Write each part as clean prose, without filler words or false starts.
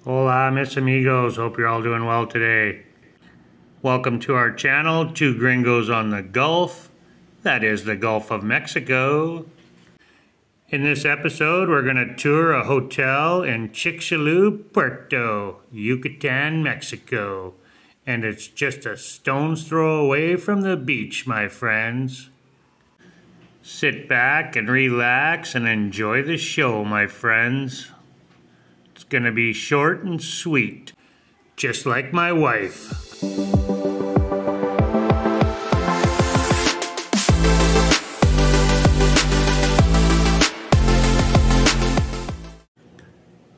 Hola, mis amigos. Hope you're all doing well today. Welcome to our channel, Two Gringos on the Gulf. That is the Gulf of Mexico. In this episode, we're going to tour a hotel in Chicxulub, Yucatan, Mexico. And it's just a stone's throw away from the beach, my friends. Sit back and relax and enjoy the show, my friends. It's gonna be short and sweet, just like my wife.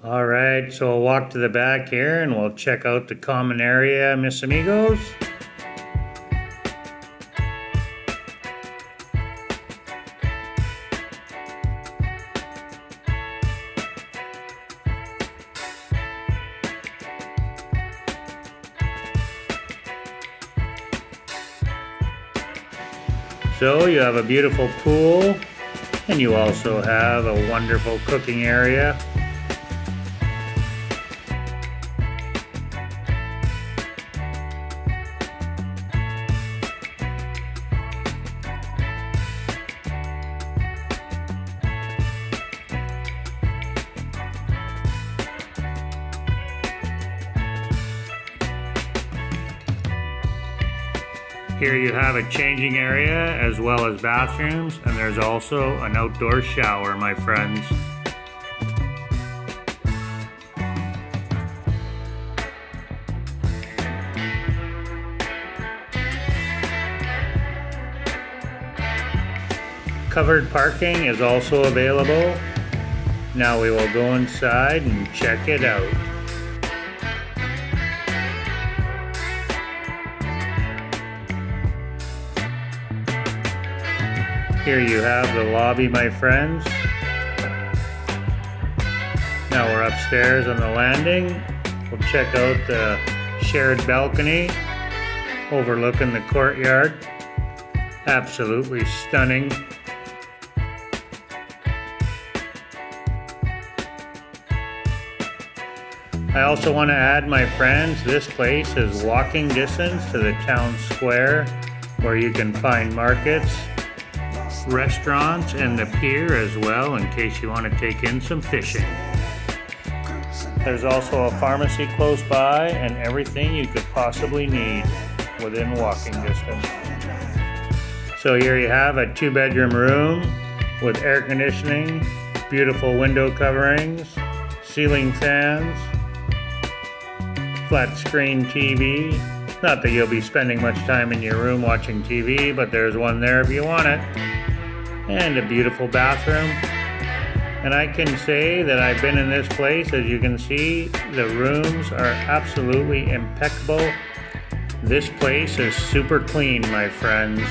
Alright, so we'll walk to the back here and we'll check out the common area, mis amigos. So you have a beautiful pool, and you also have a wonderful cooking area. Here you have a changing area as well as bathrooms, and there's also an outdoor shower, my friends. Covered parking is also available. Now we will go inside and check it out. Here you have the lobby, my friends. Now we're upstairs on the landing. We'll check out the shared balcony overlooking the courtyard. Absolutely stunning. I also want to add, my friends, this place is walking distance to the town square where you can find markets, restaurants, and the pier as well in case you want to take in some fishing. There's also a pharmacy close by and everything you could possibly need within walking distance. So here you have a 2-bedroom room with air conditioning, beautiful window coverings, ceiling fans, flat screen TV. Not that you'll be spending much time in your room watching TV, but there's one there if you want it. And a beautiful bathroom. And I can say that I've been in this place. As you can see, the rooms are absolutely impeccable. This place is super clean, my friends.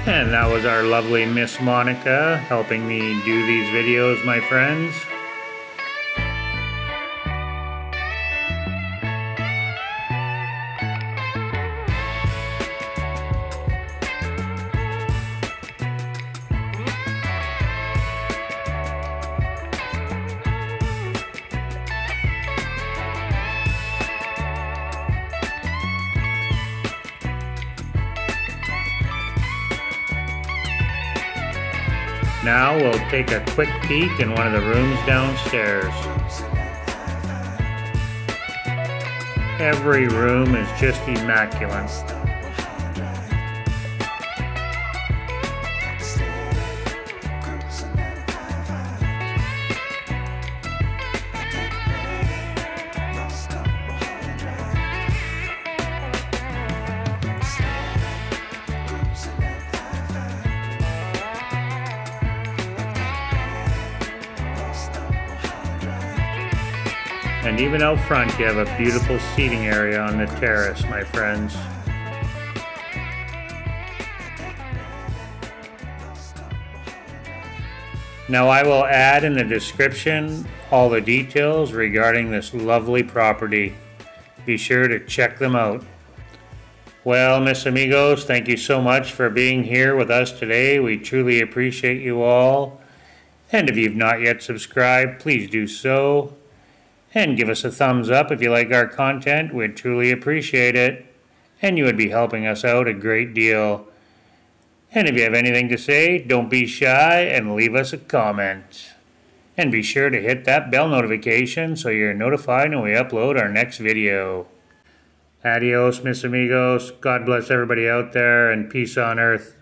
And that was our lovely Miss Monica helping me do these videos, my friends. Now we'll take a quick peek in one of the rooms downstairs. Every room is just immaculate. And even out front, you have a beautiful seating area on the terrace, my friends. Now I will add in the description all the details regarding this lovely property. Be sure to check them out. Well, mis amigos, thank you so much for being here with us today. We truly appreciate you all. And if you've not yet subscribed, please do so. And give us a thumbs up if you like our content. We'd truly appreciate it. And you would be helping us out a great deal. And if you have anything to say, don't be shy and leave us a comment. And be sure to hit that bell notification so you're notified when we upload our next video. Adios, mis amigos. God bless everybody out there, and peace on earth.